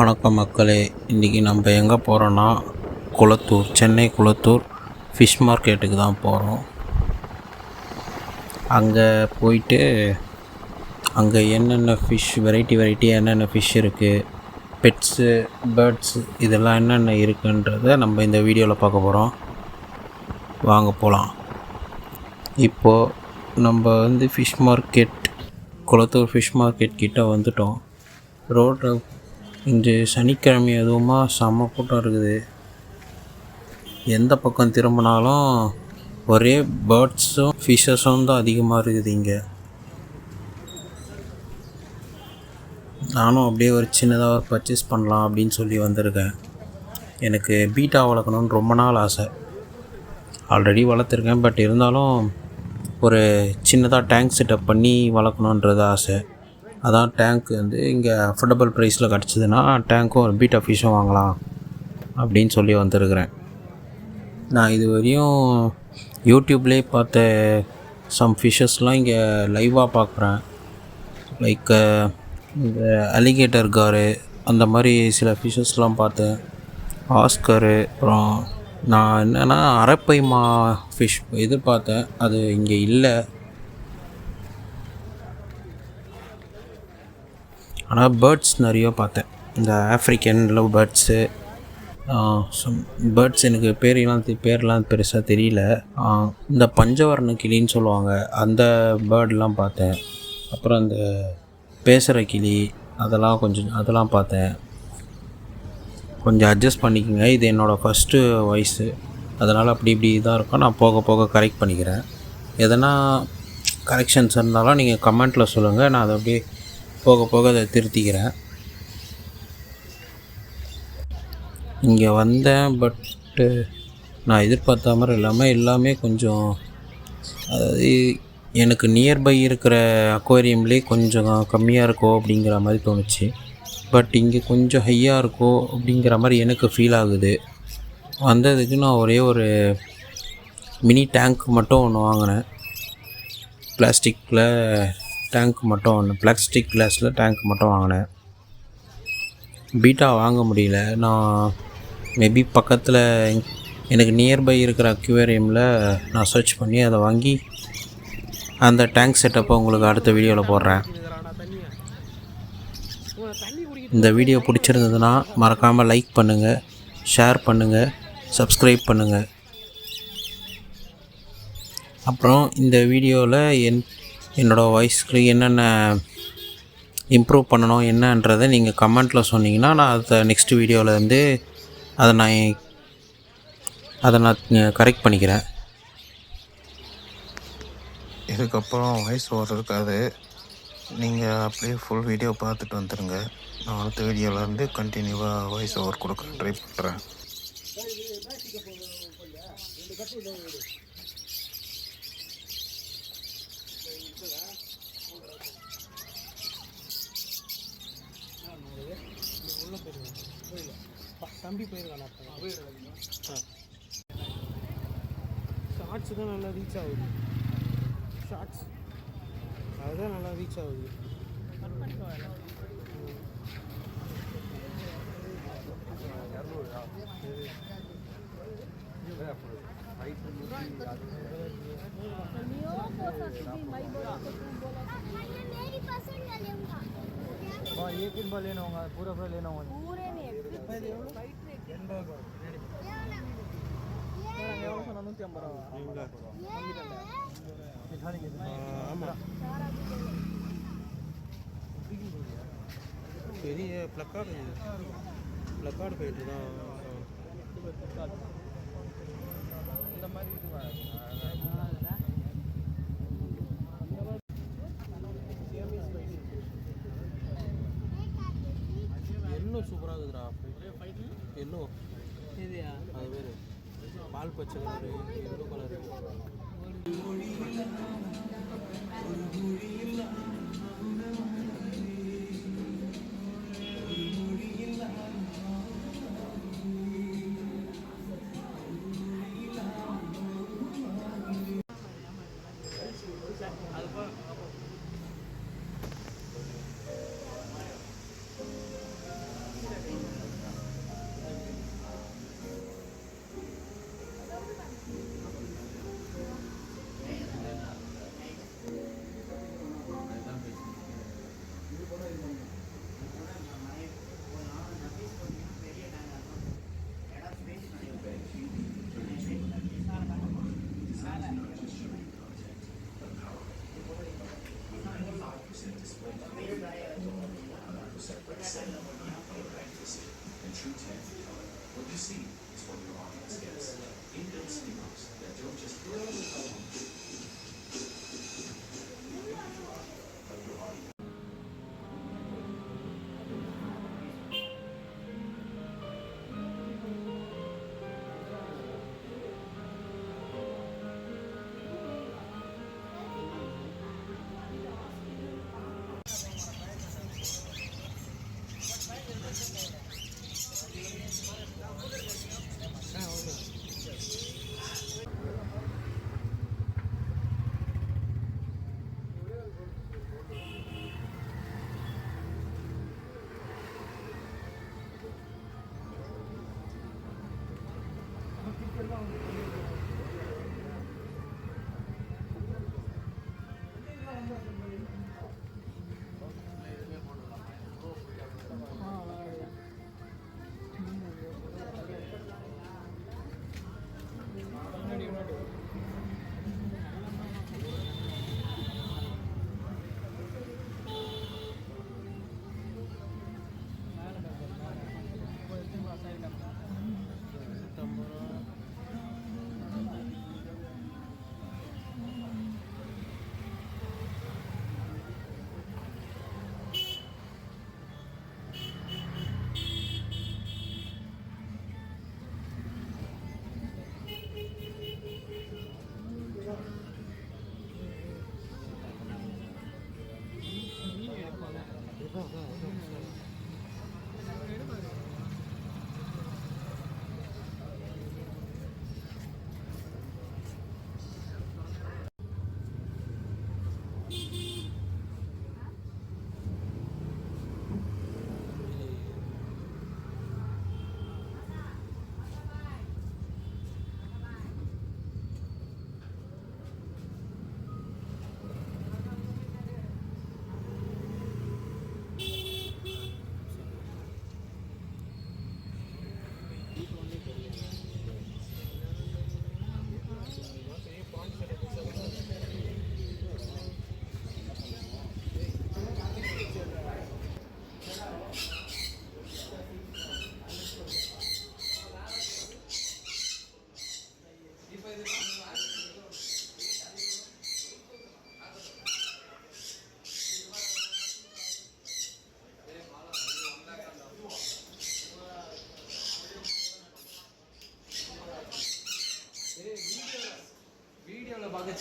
வணக்கம் மக்களே. இன்றைக்கி நம்ம எங்கே போகிறோன்னா குளத்தூர், சென்னை குளத்தூர் ஃபிஷ் மார்க்கெட்டுக்கு தான் போகிறோம். அங்கே போயிட்டு அங்கே என்னென்ன ஃபிஷ் வெரைட்டியாக என்னென்ன ஃபிஷ் இருக்குது, பெட்ஸு, பேர்ட்ஸு இதெல்லாம் என்னென்ன இருக்குன்றதை நம்ம இந்த வீடியோவில் பார்க்க போகிறோம். வாங்க போகலாம். இப்போது நம்ம fish market, Kulathur fish market கிட்டே வந்துட்டோம். ரோட்டில் இன்று சனிக்கிழமை எதுவுமா செம்ம கூட்டம் இருக்குது. எந்த பக்கம் திரும்பினாலும் ஒரே பேர்ட்ஸும் ஃபிஷ்ஷஸும் தான் அதிகமாக இருக்குது இங்கே. நானும் அப்படியே ஒரு சின்னதாக பர்ச்சேஸ் பண்ணலாம் அப்படின்னு சொல்லி வந்திருக்கேன். எனக்கு பீட்டா வளர்க்கணுன்னு ரொம்ப நாள் ஆசை. ஆல்ரெடி வளர்த்துருக்கேன், பட் இருந்தாலும் ஒரு சின்னதாக டேங்க் செட்டப் பண்ணி வளர்க்கணுன்றது ஆசை. அதான் டேங்க் இங்கே அஃபோர்டபுள் ப்ரைஸில் கிடச்சிதுன்னா டேங்க்கும் ஒரு பீட்டா ஃபிஷ்ஷும் வாங்கலாம் அப்படின்னு சொல்லி வந்திருக்கிறேன். நான் இது வரையும் யூடியூப்லேயே பார்த்த சம் ஃபிஷ்ஷஸ்லாம் இங்கே லைவாக பார்க்குறேன். லைக் இந்த அலிகேட்டர் காரு, அந்த மாதிரி சில ஃபிஷ்ஷஸ்லாம் பார்த்தேன். ஆஸ்கரு, அப்புறம் நான் என்னென்னா அரப்பைமா ஃபிஷ் பார்த்தேன், அது இங்கே இல்லை. ஆனால் பேர்ட்ஸ் நிறைய பார்த்தேன். இந்த African love birds, some birds எனக்கு பேர்லாம் பெருசாக தெரியல. இந்த பஞ்சவர்ண கிளின்னு சொல்லுவாங்க, அந்த பேர்டெலாம் பார்த்தேன். அப்புறம் அந்த பேசுகிற கிளி, அதெல்லாம் பார்த்தேன். கொஞ்சம் அட்ஜஸ்ட் பண்ணிக்கோங்க, இது என்னோடய ஃபஸ்ட்டு வாய்ஸு, அதனால் இப்படி தான் இருக்கும். நான் போக போக கரெக்ட் பண்ணிக்கிறேன். எதனா கரெக்ஷன்ஸ் இருந்தாலும் நீங்கள் கமெண்ட்டில் சொல்லுங்கள், நான் அதை அப்படியே போக போக அதை திருத்திக்கிறேன். இங்கே வந்தேன், பட்டு நான் எதிர்பார்த்த மாதிரி எல்லாமே கொஞ்சம், அதாவது எனக்கு நியர்பை இருக்கிற அக்வேரியம்லேயே கொஞ்சம் கம்மியாக இருக்கோ அப்படிங்கிற மாதிரி தோணுச்சு. பட் இங்கே கொஞ்சம் ஹையாக இருக்கோ அப்படிங்கிற மாதிரி எனக்கு ஃபீல் ஆகுது. வந்ததுக்கு நான் ஒரே ஒரு மினி டேங்க் மட்டும் ஒன்று வாங்கினேன். பிளாஸ்டிக் கிளாஸில் டேங்க் மட்டும் வாங்கினேன். பீட்டா வாங்க முடியல. நான் மேபி பக்கத்தில் எனக்கு நியர்பை இருக்கிற அக்வேரியமில் நான் சர்ச் பண்ணி அதை வாங்கி அந்த டேங்க் செட்டப்பை உங்களுக்கு அடுத்த வீடியோவில் போடுறேன். இந்த வீடியோ பிடிச்சிருந்ததுன்னா மறக்காமல் லைக் பண்ணுங்கள், ஷேர் பண்ணுங்கள், சப்ஸ்கிரைப் பண்ணுங்கள். அப்புறம் இந்த வீடியோவில் என்னோடய வாய்ஸ்க்கு என்னென்ன இம்ப்ரூவ் பண்ணணும் என்னன்றதை நீங்கள் கமெண்ட்டில் சொன்னீங்கன்னா நான் அதை நெக்ஸ்ட் வீடியோவில் அதை நான் கரெக்ட் பண்ணிக்கிறேன். இதுக்கப்புறம் வாய்ஸ் ஓவர் இருக்காது, நீங்கள் அப்படியே ஃபுல் வீடியோ பார்த்துட்டு வந்துடுங்க. நான் அடுத்த வீடியோவிலேருந்து கண்டினியூவாக வாய்ஸ் ஓவர் கொடுக்க ட்ரை பண்ணுறேன். தம்பி போயிருக்கானா? ஷார்ட்ஸு தான் நல்லா ரீச் ஆகுது. ஷார்ட்ஸ் அதுதான் நல்லா ரீச் ஆகுது. एक दिन भर लेना होगा, पूरा लेना होगा। पूरे नहीं பெரிய ப்ளக்கார்டு போயிட்டு தான் இந்த மாதிரி எல்லோ சூப்பராக இருக்குதுடா. எல்லோ அது வேறு பால் பச்சை கலரு, எல்லோ கலரு.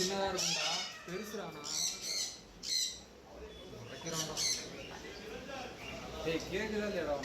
சின்னதாக இருக்கும்டா, பெருசுடாண்ணா வைக்கிறான்டா. ஏய் கேக்குதா இல்லையாடா?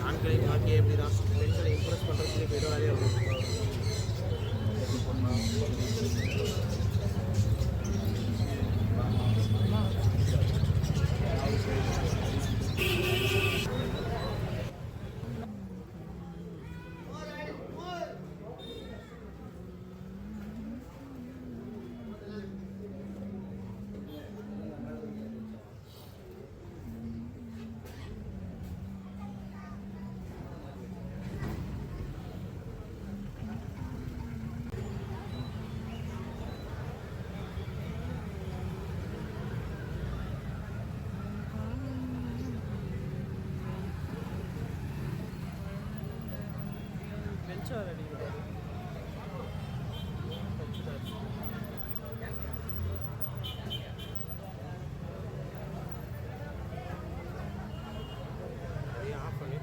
ஆண்களை மாற்றி எப்படி தான் பெண்களை இம்ப்ரெஸ் பண்ணுறதுக்கு பெரிய வேலையாக இருக்கும். பெஞ்சார் அடிக்கிறாரு. ஆஃப் பண்ணி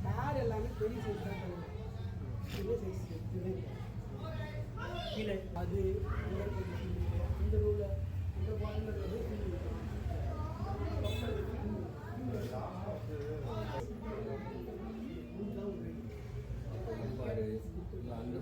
கார் எல்லாமே பெரிய சைஸ் தான் பண்ணுவேன். பெரிய சைஸ் கீழே அது இந்த ரூல இந்த பாட்டில் பாரு, இல்லை அங்கே